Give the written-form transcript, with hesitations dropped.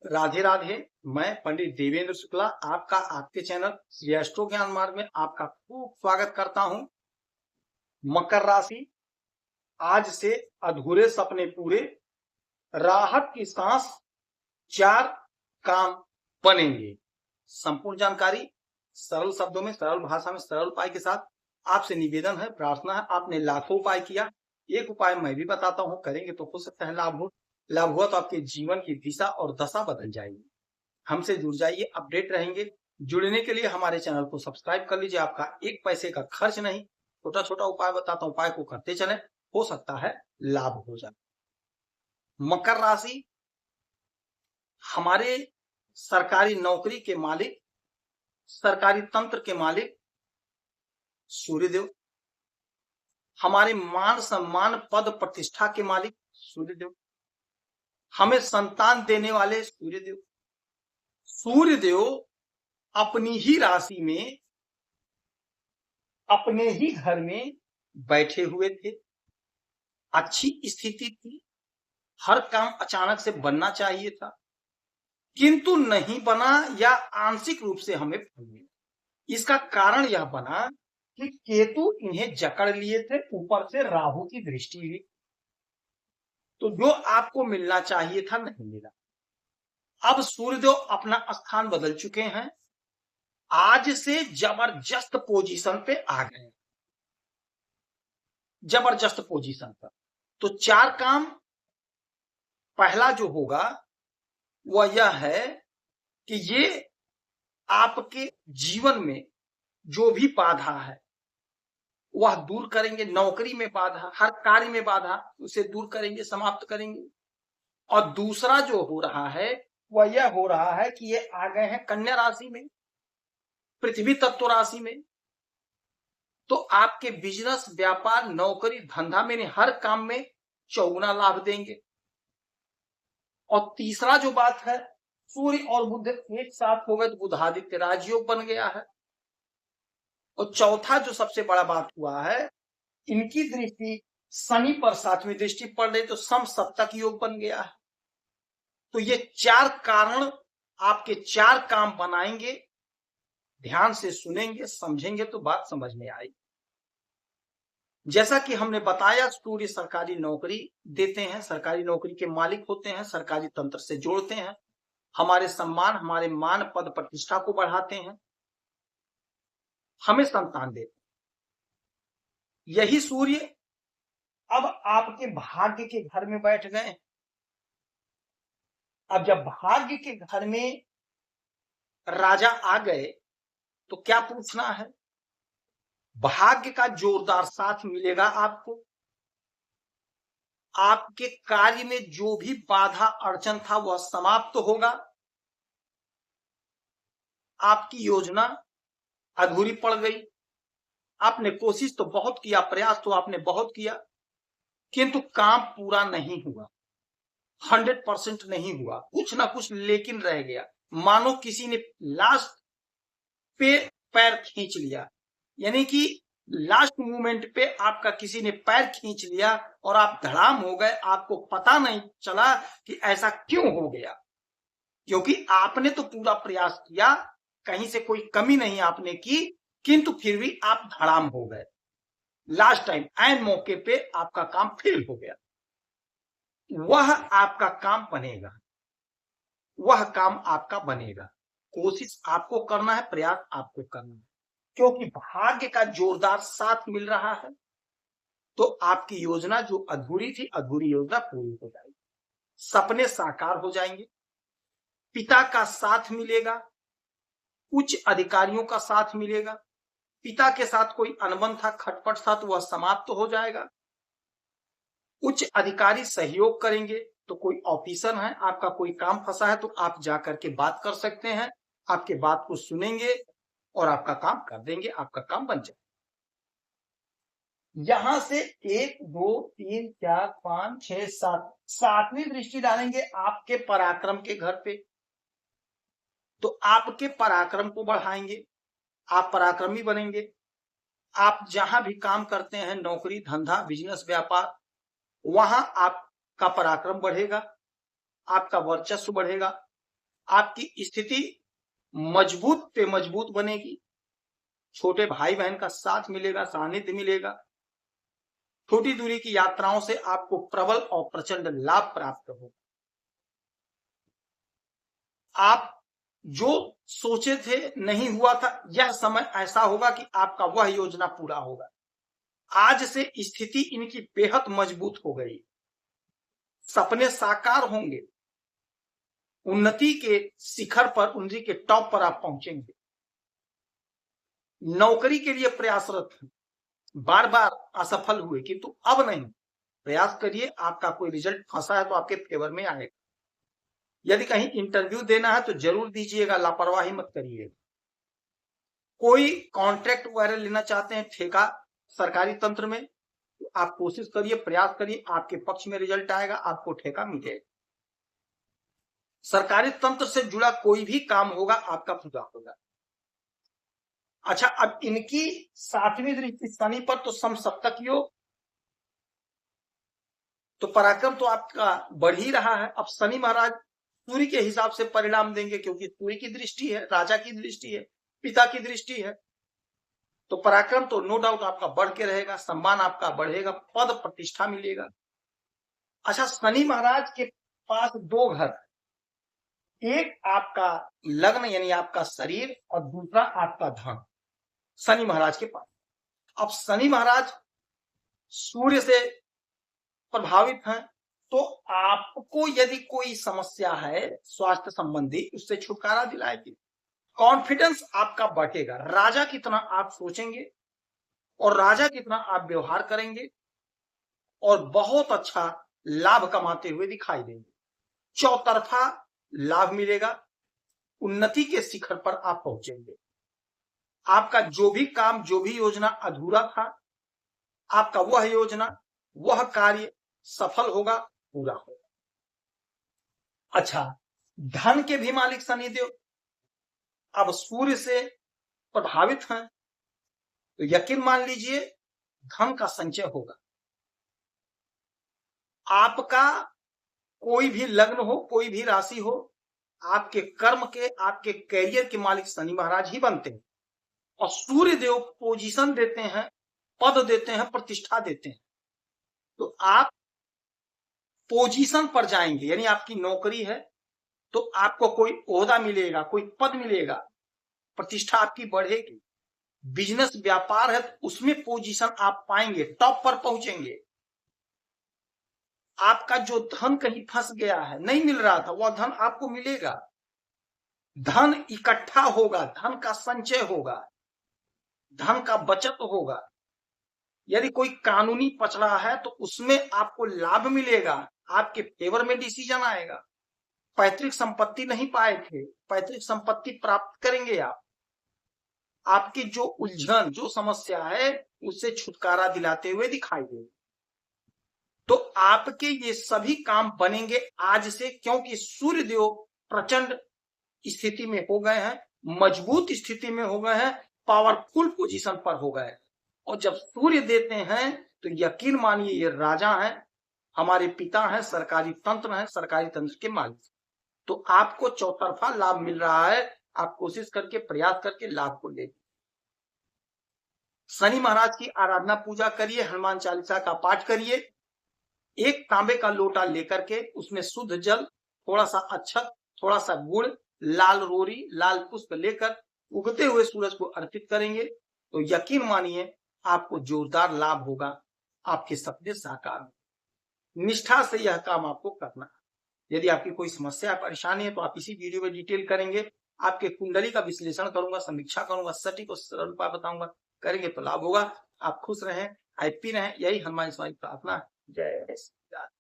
राधे राधे। मैं पंडित देवेंद्र शुक्ला आपका आपके चैनल श्री एस्ट्रो ज्ञान मार्ग में आपका खूब स्वागत करता हूं। मकर राशि, आज से अधूरे सपने पूरे, राहत की सांस, 4 काम बनेंगे। संपूर्ण जानकारी सरल शब्दों में, सरल भाषा में, सरल उपाय के साथ आपसे निवेदन है, प्रार्थना है। आपने लाखों उपाय किया, एक उपाय मैं भी बताता हूं, करेंगे तो हो सकता है लाभ हो। लाभ हुआ तो आपके जीवन की दिशा और दशा बदल जाएगी। हमसे जुड़ जाइए, अपडेट रहेंगे। जुड़ने के लिए हमारे चैनल को सब्सक्राइब कर लीजिए, आपका एक पैसे का खर्च नहीं। छोटा छोटा उपाय बताता हूं, उपाय को करते चले, हो सकता है लाभ हो जाए। मकर राशि, हमारे सरकारी नौकरी के मालिक, सरकारी तंत्र के मालिक सूर्यदेव, हमारे मान सम्मान पद प्रतिष्ठा के मालिक सूर्यदेव, हमें संतान देने वाले सूर्यदेव। सूर्यदेव अपनी ही राशि में, अपने ही घर में बैठे हुए थे। अच्छी स्थिति थी, हर काम अचानक से बनना चाहिए था, किंतु नहीं बना या आंशिक रूप से हमें फल मिला। इसका कारण यह बना कि केतु इन्हें जकड़ लिए थे, ऊपर से राहु की दृष्टि हुई, तो जो आपको मिलना चाहिए था नहीं मिला। अब सूर्यदेव अपना स्थान बदल चुके हैं, आज से जबरदस्त पोजीशन पे आ गए, जबरदस्त पोजीशन पर। तो 4 काम, पहला जो होगा वह यह है कि ये आपके जीवन में जो भी बाधा है वह दूर करेंगे। नौकरी में बाधा, हर कार्य में बाधा, उसे दूर करेंगे, समाप्त करेंगे। और दूसरा जो हो रहा है वह यह हो रहा है कि ये आ गए हैं कन्या राशि में, पृथ्वी तत्व राशि में। तो आपके बिजनेस, व्यापार, नौकरी, धंधा में, हर काम में चौगुना लाभ देंगे। और तीसरा जो बात है, सूर्य और बुध एक साथ हो गए तो बुधादित्य राजयोग बन गया है। और चौथा जो सबसे बड़ा बात हुआ है, इनकी दृष्टि शनि पर 7वीं दृष्टि पड़ रही, तो सम सप्तक योग बन गया है। तो ये 4 कारण आपके 4 काम बनाएंगे। ध्यान से सुनेंगे, समझेंगे तो बात समझ में आएगी। जैसा कि हमने बताया, सूर्य सरकारी नौकरी देते हैं, सरकारी नौकरी के मालिक होते हैं, सरकारी तंत्र से जोड़ते हैं, हमारे सम्मान, हमारे मान पद प्रतिष्ठा को बढ़ाते हैं, हमें संतान देते हैं। यही सूर्य अब आपके भाग्य के घर में बैठ गए। अब जब भाग्य के घर में राजा आ गए तो क्या पूछना है, भाग्य का जोरदार साथ मिलेगा आपको। आपके कार्य में जो भी बाधा अड़चन था वह समाप्त होगा। आपकी योजना अधूरी पड़ गई, आपने कोशिश तो बहुत किया, प्रयास तो आपने बहुत किया, किंतु काम पूरा नहीं हुआ, 100% नहीं हुआ, कुछ ना कुछ लेकिन रह गया। मानो किसी ने लास्ट पे पैर खींच लिया, यानी कि लास्ट मोमेंट पे आपका किसी ने पैर खींच लिया और आप धड़ाम हो गए। आपको पता नहीं चला कि ऐसा क्यों हो गया, क्योंकि आपने तो पूरा प्रयास किया, कहीं से कोई कमी नहीं आपने की, किंतु फिर भी आप धड़ाम हो गए। लास्ट टाइम ऐन मौके पे आपका काम फेल हो गया। वह आपका काम बनेगा, वह काम आपका बनेगा। कोशिश आपको करना है, प्रयास आपको करना है, क्योंकि भाग्य का जोरदार साथ मिल रहा है। तो आपकी योजना जो अधूरी थी, अधूरी योजना पूरी हो जाएगी, सपने साकार हो जाएंगे, पिता का साथ मिलेगा, उच्च अधिकारियों का साथ मिलेगा। पिता के साथ कोई अनबन था, खटपट था, तो वह समाप्त हो जाएगा। उच्च अधिकारी सहयोग करेंगे, तो कोई ऑफिसर है, आपका कोई काम फंसा है तो आप जाकर के बात कर सकते हैं, आपके बात को सुनेंगे और आपका काम कर देंगे, आपका काम बन जाए। यहां से 1 2 3 4 5 6 7, 7वीं दृष्टि डालेंगे आपके पराक्रम के घर पे, तो आपके पराक्रम को बढ़ाएंगे, आप पराक्रमी बनेंगे। आप जहां भी काम करते हैं, नौकरी, धंधा, बिजनेस, व्यापार, वहां आपका पराक्रम बढ़ेगा, आपका वर्चस्व बढ़ेगा, आपकी स्थिति मजबूत पे मजबूत बनेगी। छोटे भाई बहन का साथ मिलेगा, सानिध्य मिलेगा। छोटी दूरी की यात्राओं से आपको प्रबल और प्रचंड लाभ प्राप्त होगा। आप जो सोचे थे नहीं हुआ था, यह समय ऐसा होगा कि आपका वह योजना पूरा होगा। आज से स्थिति इनकी बेहद मजबूत हो गई, सपने साकार होंगे, उन्नति के शिखर पर, उन्नति के टॉप पर आप पहुंचेंगे। नौकरी के लिए प्रयासरत हैं, बार बार असफल हुए, किंतु अब नहीं, प्रयास करिए, आपका कोई रिजल्ट फंसा है तो आपके फेवर में आएगा। यदि कहीं इंटरव्यू देना है तो जरूर दीजिएगा, लापरवाही मत करिएगा। कोई कॉन्ट्रैक्ट वगैरह लेना चाहते हैं ठेका सरकारी तंत्र में, तो आप कोशिश करिए, प्रयास करिए, आपके पक्ष में रिजल्ट आएगा, आपको ठेका मिलेगा। सरकारी तंत्र से जुड़ा कोई भी काम होगा आपका पूरा होगा। अच्छा, अब इनकी 7वीं दृष्टि शनि पर, तो समसप्तक योग, तो पराक्रम तो आपका बढ़ ही रहा है। अब शनि महाराज सूर्य के हिसाब से परिणाम देंगे, क्योंकि सूर्य की दृष्टि है, राजा की दृष्टि है, पिता की दृष्टि है, तो पराक्रम तो नो डाउट आपका बढ़ के रहेगा, सम्मान आपका बढ़ेगा, पद प्रतिष्ठा मिलेगा। अच्छा, शनि महाराज के पास 2 घर, एक आपका लग्न यानी आपका शरीर, और दूसरा आपका धन, शनि महाराज के पास। अब शनि महाराज सूर्य से प्रभावित हैं, तो आपको यदि कोई समस्या है स्वास्थ्य संबंधी, उससे छुटकारा दिलाएगी। कॉन्फिडेंस आपका बढ़ेगा, राजा कितना आप सोचेंगे और राजा कितना आप व्यवहार करेंगे, और बहुत अच्छा लाभ कमाते हुए दिखाई देंगे। चौतरफा लाभ मिलेगा, उन्नति के शिखर पर आप पहुंचेंगे। आपका जो भी काम, जो भी योजना अधूरा था, आपका वह योजना, वह कार्य सफल होगा, पूरा होगा। अच्छा, धन के भी मालिक शनिदेव अब सूर्य से प्रभावित हैं, तो यकीन मान लीजिए धन का संचय होगा। आपका कोई भी लग्न हो, कोई भी राशि हो, आपके कर्म के, आपके कैरियर के मालिक शनि महाराज ही बनते हैं, और सूर्य देव पोजीशन देते हैं, पद देते हैं, प्रतिष्ठा देते हैं। तो आप पोजीशन पर जाएंगे, यानी आपकी नौकरी है तो आपको कोई ओहदा मिलेगा, कोई पद मिलेगा, प्रतिष्ठा आपकी बढ़ेगी। बिजनेस व्यापार है तो उसमें पोजीशन आप पाएंगे, टॉप पर पहुंचेंगे। आपका जो धन कहीं फंस गया है, नहीं मिल रहा था, वह धन आपको मिलेगा। धन इकट्ठा होगा, धन का संचय होगा, धन का बचत होगा। यदि कोई कानूनी पचड़ा है तो उसमें आपको लाभ मिलेगा, आपके फेवर में डिसीजन आएगा। पैतृक संपत्ति नहीं पाए थे, पैतृक संपत्ति प्राप्त करेंगे आप। आपकी जो उलझन, जो समस्या है, उससे छुटकारा दिलाते हुए दिखाई देगा। तो आपके ये सभी काम बनेंगे आज से, क्योंकि सूर्य देव प्रचंड स्थिति में हो गए हैं, मजबूत स्थिति में हो गए हैं, पावरफुल पोजीशन पर हो गए। और जब सूर्य देते हैं तो यकीन मानिए ये राजा हैं, हमारे पिता हैं, सरकारी तंत्र हैं, सरकारी तंत्र के मालिक। तो आपको चौतरफा लाभ मिल रहा है, आप कोशिश करके, प्रयास करके लाभ को ले। शनि महाराज की आराधना पूजा करिए, हनुमान चालीसा का पाठ करिए। एक तांबे का लोटा लेकर के उसमें शुद्ध जल, थोड़ा सा अक्षत, थोड़ा सा गुड़, लाल रोरी, लाल पुष्प लेकर उगते हुए सूरज को अर्पित करेंगे, तो यकीन मानिए आपको जोरदार लाभ होगा, आपके सपने साकार होंगे। निष्ठा से यह काम आपको करना है। यदि आपकी कोई समस्या, परेशानी है तो आप इसी वीडियो में डिटेल करेंगे, आपके कुंडली का विश्लेषण करूंगा, समीक्षा करूंगा, सटीक और सरल उपाय बताऊंगा। करेंगे तो लाभ होगा। आप खुश रहें, हैप्पी रहें, यही हनुमान स्वामी की प्रार्थना है। जय श्री राम।